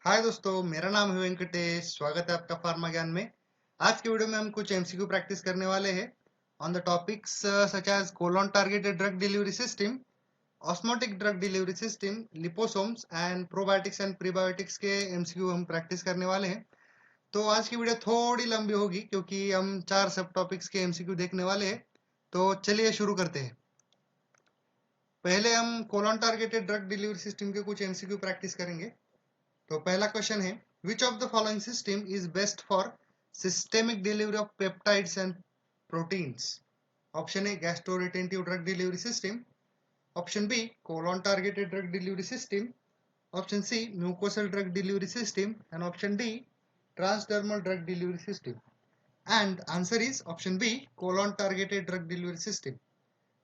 हाय दोस्तों, मेरा नाम है वेंकटेश। स्वागत है आपका फार्मा ज्ञान में। आज की वीडियो में हम कुछ एमसीक्यू प्रैक्टिस करने वाले हैं on the topics such as colon targeted drug delivery system, osmotic drug delivery system, liposomes and probiotics and prebiotics के एमसीक्यू हम प्रैक्टिस करने वाले हैं। तो आज की वीडियो थोड़ी लंबी होगी क्योंकि हम 4 सब टॉपिक्स के एमसीक्यू देखने वाले हैं। तो चलिए शुरू करते हैं। पहले हम colon targeted drug delivery system के कुछ एमसीक्यू प्रैक्टिस करेंगे। तो पहला क्वेश्चन है, which of the following system is best for systemic delivery of peptides and proteins? Option A gastro retentive drug delivery system, option B colon targeted drug delivery system, option C mucosal drug delivery system and option D transdermal drug delivery system. And answer is option B, colon targeted drug delivery system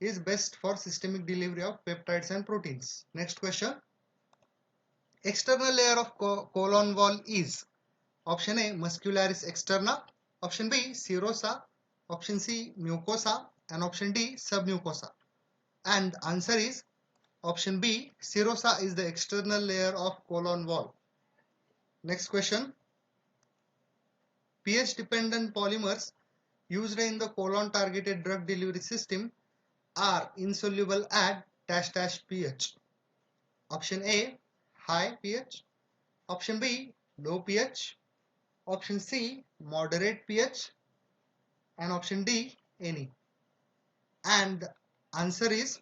is best for systemic delivery of peptides and proteins. Next question. External layer of colon wall is option A muscularis externa, option B serosa, option C mucosa and option D submucosa. And answer is option B, serosa is the external layer of colon wall. Next question. pH dependent polymers used in the colon targeted drug delivery system are insoluble at dash dash pH. Option A high pH, option B low pH, option C moderate pH and option D any. And answer is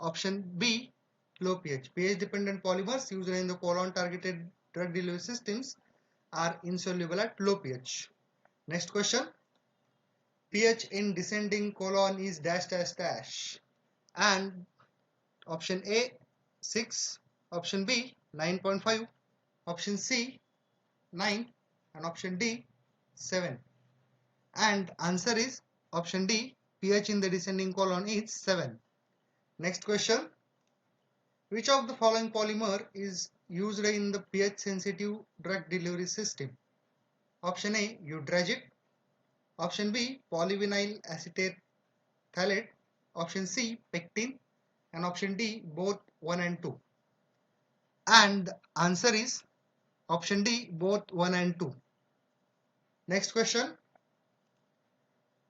option B low pH. pH dependent polymers used in the colon targeted drug delivery systems are insoluble at low pH. Next question. pH in descending colon is dash dash dash, and option A 6, option B 9.5, option C 9 and option D 7. And answer is option D, pH in the descending colon is 7. Next question. Which of the following polymer is used in the pH sensitive drug delivery system? Option A Eudragit, option B polyvinyl acetate phthalate, option C pectin and option D both 1 and 2. And answer is option D both 1 and 2. Next question.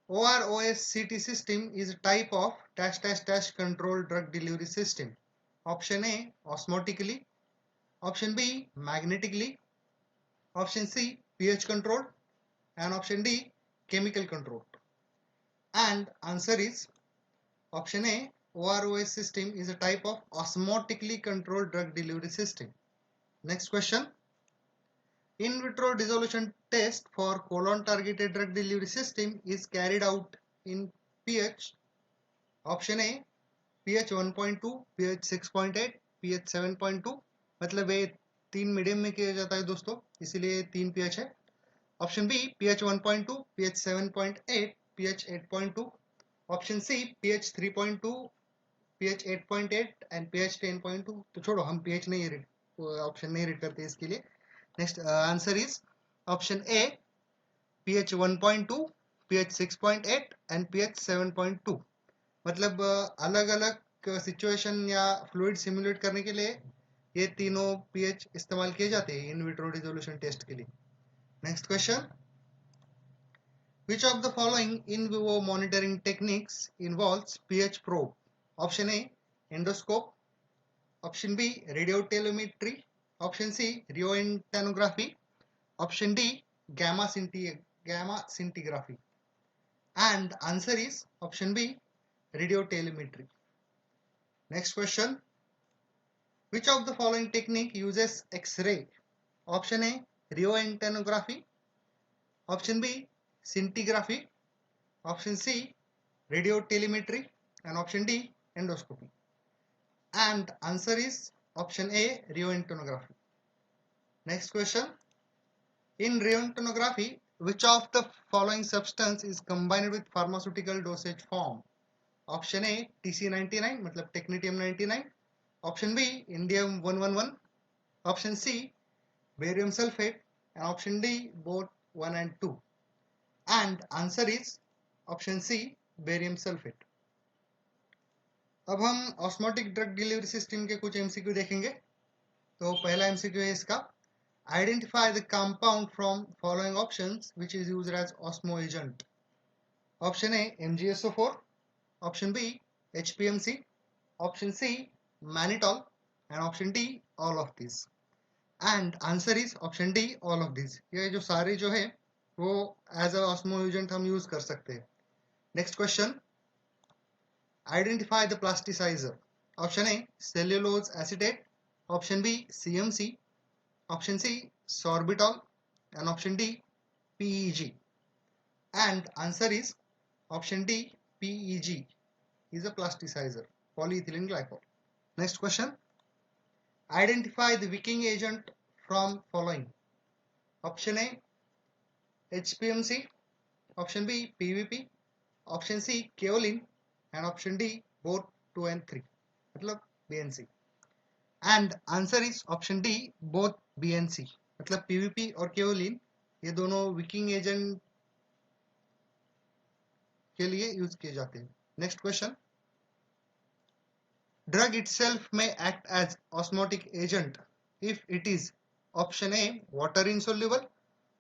OROS-CT system is a type of dash dash dash controlled drug delivery system. Option A osmotically, option B magnetically, option C pH controlled and option D chemical controlled. And answer is option A, OROS system is a type of osmotically controlled drug delivery system. Next question. In vitro dissolution test for colon targeted drug delivery system is carried out in pH. Option A pH 1.2, pH 6.8, pH 7.2, मतलब ये 3 medium में किया जाता है दोस्तों, इसीलिए 3 pH है। Option B pH 1.2, pH 7.8, pH 8.2, option C pH 3.2, pH 8.8 and pH 10.2। तो छोड़ो, हम pH नहीं ऑप्शन नहीं रीड करते इसके लिए। Next answer is option A pH 1.2, pH 6.8 and pH 7.2। मतलब अलग अलग सिचुएशन या फ्लूइड सिमुलेट करने के लिए ये तीनों pH इस्तेमाल किए जाते हैं इन विट्रो डिसोल्यूशन टेस्ट के लिए। Next question. Which of the following in vivo monitoring techniques involves pH probe? Option A endoscope, option B radiotelemetry, option C röntgenography, option D gamma scintigraphy. And answer is option B radiotelemetry. Next question. Which of the following technique uses X-ray? Option A röntgenography, option B scintigraphy, option C radiotelemetry and option D endoscopy. And answer is option A röntgenography. Next question. In röntgenography, which of the following substance is combined with pharmaceutical dosage form? Option A TC99 मतलब technetium 99, option B indium 111, option C barium sulfate and option D both 1 and 2. And answer is option C barium sulfate. अब हम osmotic drug delivery system के कुछ MCQ देखेंगे। तो पहला MCQ है इसका, Identify the compound from following options which is used as osmo agent. Option A, MgSO4. Option B, HPMC. Option C, mannitol. And option D, all of these. And answer is option D, all of these. ये जो सारे जो है वो as a osmo agent हम use कर सकते हैं. Next question. Identify the plasticizer. Option A, cellulose acetate. Option B, CMC. Option C, sorbitol. And option D, PEG. And answer is option D, PEG is a plasticizer, polyethylene glycol. Next question. Identify the wicking agent from following. Option A, HPMC. Option B, PVP. Option C, kaolin. And option D, both 2 and 3. मतलब BNC. And answer is option D, both BNC. मतलब PVP और kaolin ये दोनों wicking agent के लिए use किए जाते हैं. Next question. Drug itself may act as osmotic agent if it is option A, water insoluble,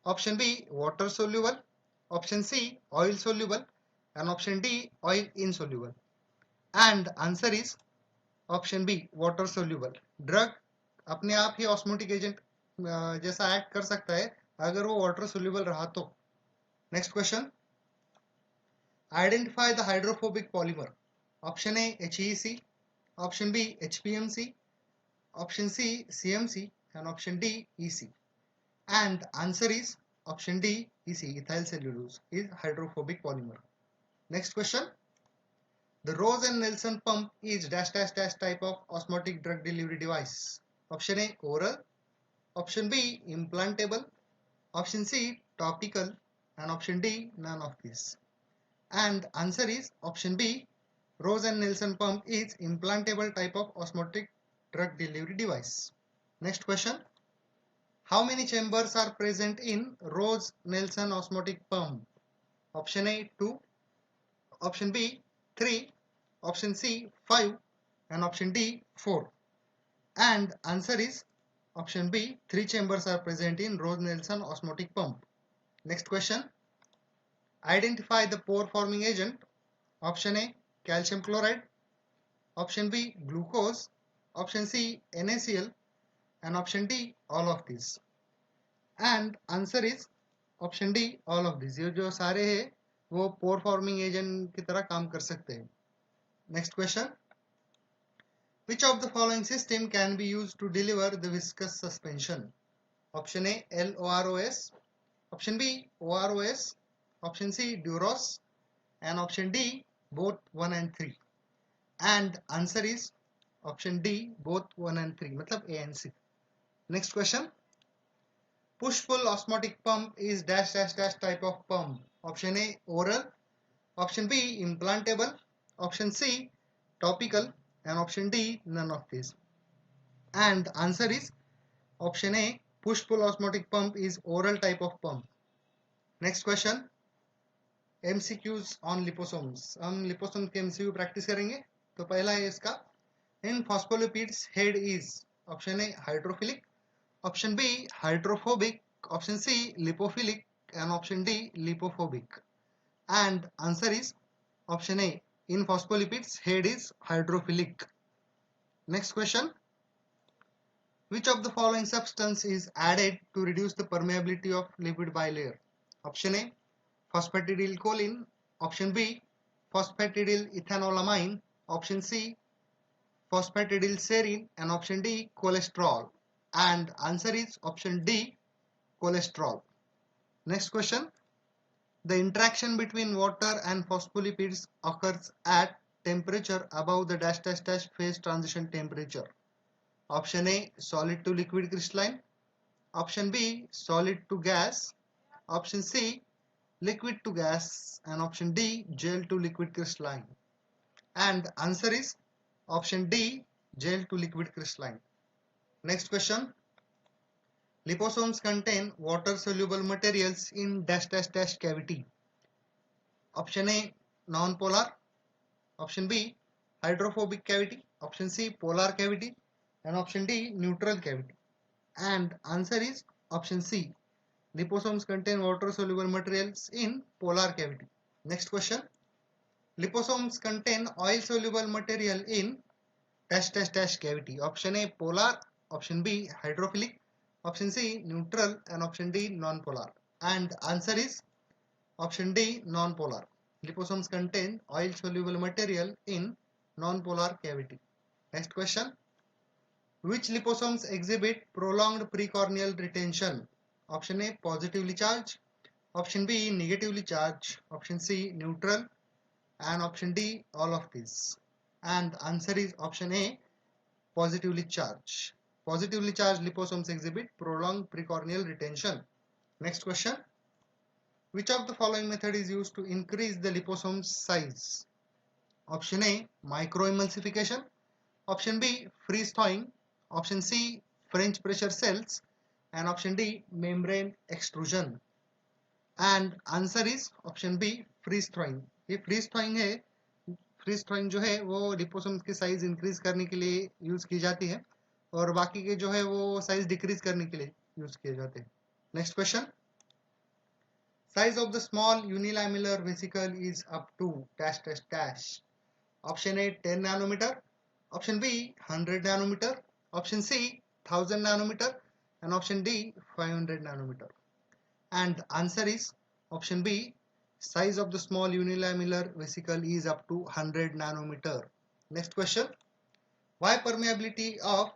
option B, water soluble, option C, oil soluble, and option D, oil insoluble. And answer is option B, water soluble. Drug अपने आप ही osmotic agent जैसा act कर सकता है अगर वो water soluble रहा तो. Next question. Identify the hydrophobic polymer. Option A, HEC. Option B, HPMC. Option C, CMC. And option D, EC. And answer is option D, EC, ethyl cellulose is hydrophobic polymer. Next question. The Rose and Nelson pump is dash dash dash type of osmotic drug delivery device. Option A, oral. Option B, implantable. Option C, topical. And option D, none of these. And answer is option B, Rose and Nelson pump is implantable type of osmotic drug delivery device. Next question. How many chambers are present in Rose Nelson osmotic pump? Option A, 2. Option B, 3. Option C, 5. And option D, 4. And answer is option B, 3 chambers are present in Rose Nelson osmotic pump. Next question. Identify the pore forming agent. Option A, calcium chloride. Option B, glucose. Option C, NaCl. And option D, all of these. And answer is option D, all of these. ये जो सारे हैं वो pore forming agent की तरह काम कर सकते हैं. Next question. Which of the following system can be used to deliver the viscous suspension? Option A, LOROS. Option B, OROS. Option C, Duros. And option D, both 1 and 3. And answer is option D, both 1 and 3. मतलब A and C. Next question. Push-pull osmotic pump is dash dash dash type of pump. Option A, oral. Option B, implantable. Option C, topical. And option D, none of these. And answer is option A, push-pull osmotic pump is oral type of pump. Next question. MCQs on liposomes. हम liposome के MCQ practice करेंगे. तो पहला है इसका. In phospholipids, head is option A, hydrophilic. Option B, hydrophobic. Option C, lipophilic. And option D, lipophobic. And answer is option A. In phospholipids, head is hydrophilic. Next question. Which of the following substance is added to reduce the permeability of lipid bilayer? Option A, phosphatidylcholine. Option B, phosphatidylethanolamine. Option C, phosphatidylserine. And option D, cholesterol. And answer is option D, cholesterol. Next question. The interaction between water and phospholipids occurs at temperature above the dash dash dash phase transition temperature. Option A, solid to liquid crystalline. Option B, solid to gas. Option C, liquid to gas. And option D, gel to liquid crystalline. And answer is option D, gel to liquid crystalline. Next question. Liposomes contain water soluble materials in dash dash dash cavity. Option A, non-polar. Option B, hydrophobic cavity. Option C, polar cavity. And option D, neutral cavity. And answer is Option C. Liposomes contain water-soluble materials in polar cavity. Next question. Liposomes contain oil-soluble material in dash dash dash cavity. Option A polar, option B hydrophilic, option C neutral, and option D non-polar. And answer is option D non-polar. Liposomes contain oil-soluble material in non-polar cavity. Next question. Which liposomes exhibit prolonged precorneal retention? Option A positively charged, option B negatively charged, option C neutral, and option D all of these. And answer is option A positively charged. Positively charged liposomes exhibit prolonged precorneal retention. Next question. Which of the following method is used to increase the liposome's size? Option A microemulsification, option B freeze thawing, option C French pressure cells, and option D membrane extrusion. And answer is option B freeze thawing. ये freeze थ्रॉइंग है. Freeze थ्रॉइंग जो है वो liposomes की size increase करने के लिए use की जाती है और बाकी के जो है वो साइज डिक्रीज करने के लिए यूज किए जाते हैं. Next question. Size of the small unilamellar vesicle is up to dash dash dash. Option A 10 nanometer, option B 100 nanometer, option C 1000 nanometer, and option D 500 nanometer. And answer is option B. Size of the small unilamellar vesicle is up to 100 nanometer. Next question. Why permeability of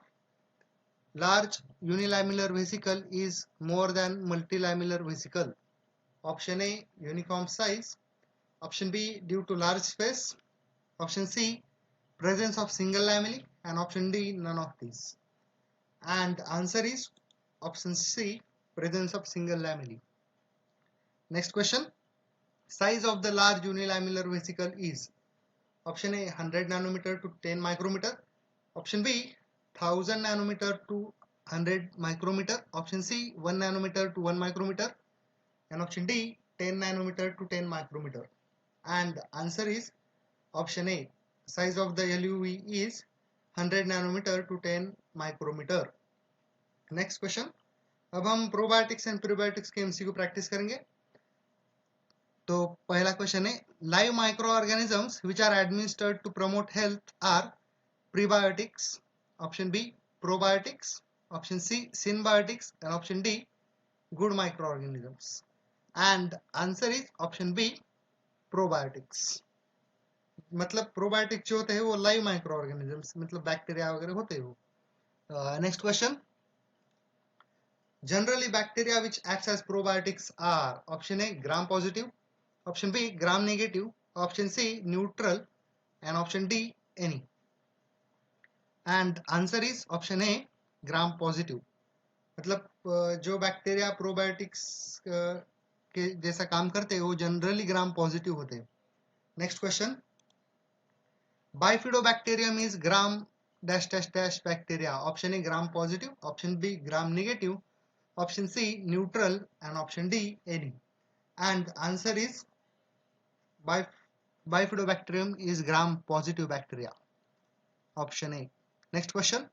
large unilamellar vesicle is more than multilamellar vesicle? Option A uniform size, option B due to large space, option C presence of single lamellae, and option D none of these. And answer is option C presence of single lamellae. Next question. Size of the large unilamellar vesicle is option A 100 nanometer to 10 micrometer, option B 1000 nanometer to 100 micrometer, option C 1 nanometer to 1 micrometer, and option D 10 nanometer to 10 micrometer. And answer is option A. Size of the LUV is 100 nanometer to 10 micrometer. Next question. अब हम probiotics and prebiotics के MCQ practice करेंगे. तो पहला question है live micro organisms which are administered to promote health are prebiotics, option B probiotics, option C synbiotics, and option D good micro organisms. And answer is option B probiotics. मतलब probiotics जो होते हैं वो live micro organisms मतलब bacteria वगैरह होते हैं वो. Next question. Generally, bacteria which acts as probiotics are option A gram positive, option B gram negative, option C neutral, and option D any. And answer is option A gram positive. मतलब जो bacteria probiotics के जैसा काम करते हैं वो generally ग्राम positive होते हैं. Next question. Bifidobacterium is gram dash dash dash bacteria. Option A gram positive, option B gram negative, option C neutral, and option D any. And answer is Bifidobacterium is gram positive bacteria, option A. Next question.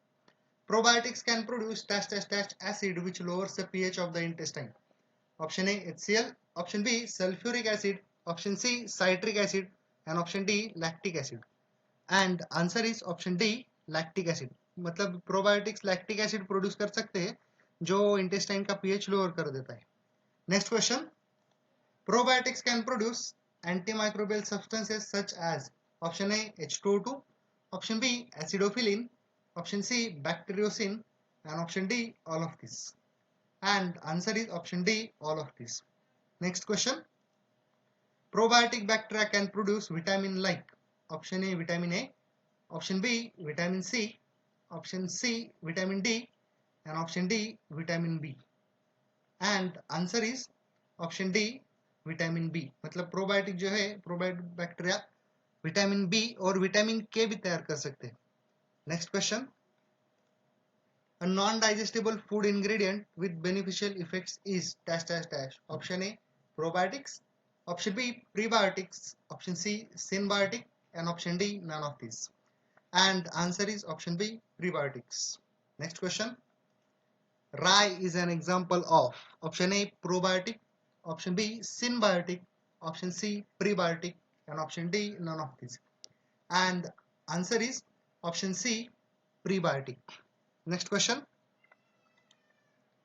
Probiotics can produce dash dash dash acid which lowers the pH of the intestine. Option A HCl, option B sulfuric acid, option C citric acid, and option D lactic acid. And answer is option D lactic acid. मतलब probiotics lactic acid produce कर सकते हैं जो intestine का pH lower कर देता है. Next question. Probiotics can produce antimicrobial substances such as option A H2O2, option B acidophilin, option C bacteriocin, and option D all of this. And answer is option D all of this. Next question. Probiotic bacteria can produce vitamin like option A vitamin A, option B vitamin C, option C vitamin D, and option D vitamin B. And answer is option D vitamin B. मतलब probiotic जो है probiotic bacteria vitamin B और vitamin के भी तैयार कर सकते हैं. Next question. A non-digestible food ingredient with beneficial effects is dash dash dash. Option A probiotics, option B prebiotics, option C synbiotic, and option D none of these. And answer is option B prebiotics. Next question. Rye is an example of option A probiotic, option B synbiotic, option C prebiotic, and option D none of these. And the answer is option C prebiotic. Next question.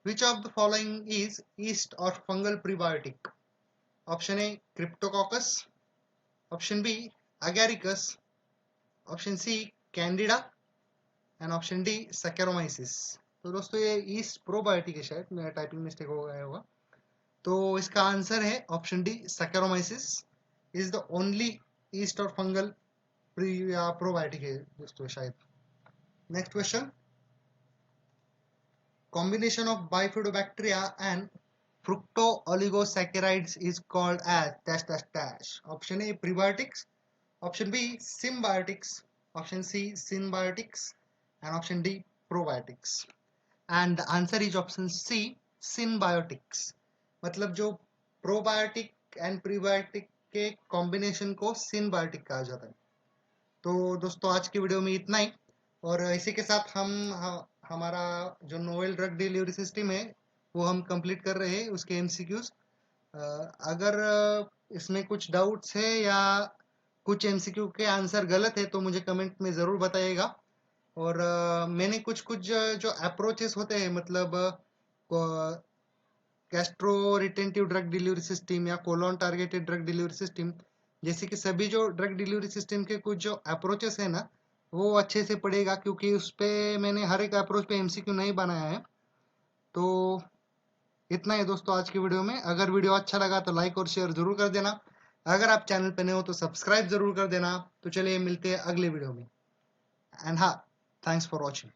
Which of the following is yeast or fungal prebiotic? Option A Cryptococcus, option B Agaricus, option C Candida, and option D Saccharomyces. तो दोस्तों ये east probiotic है, शायद मेरा typing mistake हो गया होगा। तो इसका आंसर है option D saccharomyces is the only yeast और फंगल प्रोबायोटिक है दोस्तों शायद। Next question. Combination of bifidobacteria and fructooligosaccharides is called as dash dash dash. Option A prebiotics, option B symbiotics, option C synbiotics, and option D probiotics. And the answer is option C synbiotics. मतलब जो probiotic and prebiotic के combination को सिनबायोटिक कहा जाता है। तो दोस्तों आज की वीडियो में इतना ही, और इसी के साथ हम हमारा जो नोवेल ड्रग डिलीवरी सिस्टम है वो हम कंप्लीट कर रहे हैं, उसके एमसीक्यूज। अगर इसमें कुछ डाउट्स है या कुछ एमसीक्यू के आंसर गलत है तो मुझे कमेंट में ज़रूर बताइएगा। और मैंने कुछ जो अप्रोचेस होते हैं, मतलब gastro retentive drug delivery system या colon targeted drug delivery system, जैसे कि सभी जो ड्रग डिलीवरी सिस्टम के कुछ जो अप्रोचेस है ना वो अच्छे से पढ़ेगा, क्योंकि उस पर मैंने हर एक अप्रोच पे एमसीक्यू नहीं बनाया है। तो इतना ही दोस्तों आज की वीडियो में। अगर वीडियो अच्छा लगा तो लाइक और शेयर जरूर कर देना। अगर आप चैनल पे नए हो तो सब्सक्राइब जरूर कर देना। तो चलिए मिलते हैं अगले वीडियो में। एंड हाँ, थैंक्स फॉर वॉचिंग।